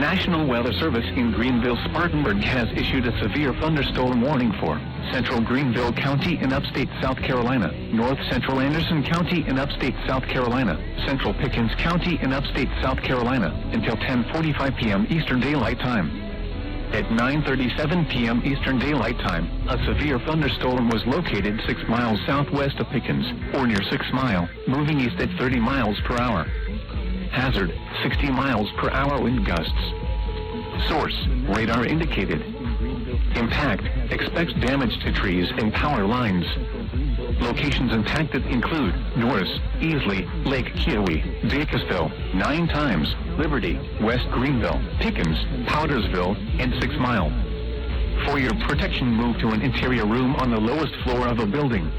National Weather Service in Greenville-Spartanburg has issued a severe thunderstorm warning for central Greenville County in upstate South Carolina, north central Anderson County in upstate South Carolina, central Pickens County in upstate South Carolina until 10:45 p.m. Eastern Daylight Time. At 9:37 p.m. Eastern Daylight Time, a severe thunderstorm was located 6 miles southwest of Pickens, or near 6 Mile, moving east at 30 miles per hour. Hazard, 60 miles per hour wind gusts. Source, radar indicated. Impact, expects damage to trees and power lines. Locations impacted include Norris, Easley, Lake Kiowee, Dacusville, 9 times, Liberty, West Greenville, Pickens, Powdersville, and 6 Mile. For your protection, move to an interior room on the lowest floor of a building.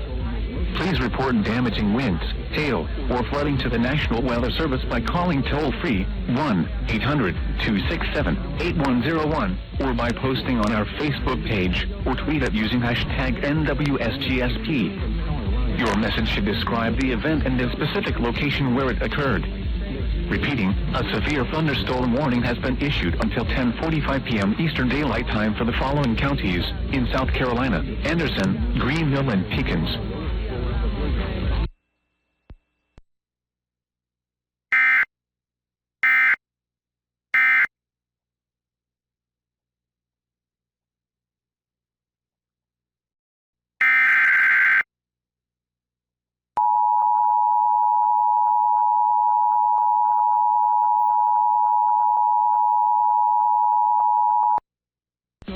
Please report damaging winds, hail, or flooding to the National Weather Service by calling toll-free 1-800-267-8101 or by posting on our Facebook page or tweet it using hashtag NWSGSP. Your message should describe the event and the specific location where it occurred. Repeating, a severe thunderstorm warning has been issued until 10:45 p.m. Eastern Daylight Time for the following counties in South Carolina: Anderson, Greenville, and Pickens.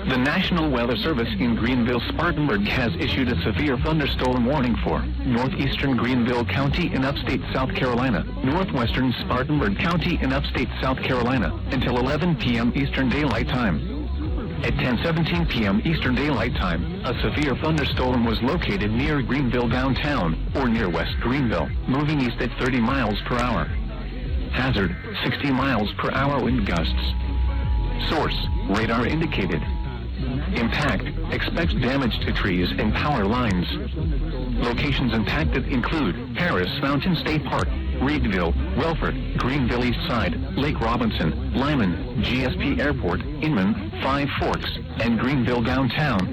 The National Weather Service in Greenville-Spartanburg has issued a severe thunderstorm warning for northeastern Greenville County in upstate South Carolina, northwestern Spartanburg County in upstate South Carolina until 11 p.m. Eastern Daylight Time. At 10:17 p.m. Eastern Daylight Time, a severe thunderstorm was located near Greenville downtown or near West Greenville, moving east at 30 miles per hour. Hazard, 60 miles per hour wind gusts. Source, radar indicated. Impact, expects damage to trees and power lines. Locations impacted include Harris Mountain State Park, Reedville, Welford, Greenville East Side, Lake Robinson, Lyman, GSP Airport, Inman, Five Forks, and Greenville downtown.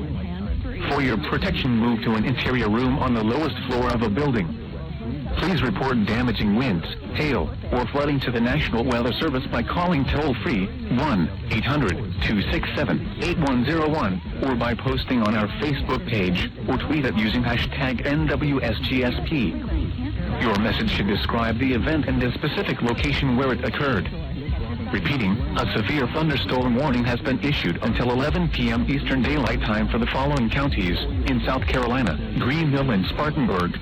For your protection, move to an interior room on the lowest floor of a building. Please report damaging winds, hail, or flooding to the National Weather Service by calling toll-free 1-800-267-8101 or by posting on our Facebook page or tweet it using hashtag NWSGSP. Your message should describe the event and the specific location where it occurred. Repeating, a severe thunderstorm warning has been issued until 11 p.m. Eastern Daylight Time for the following counties in South Carolina: Greenville and Spartanburg.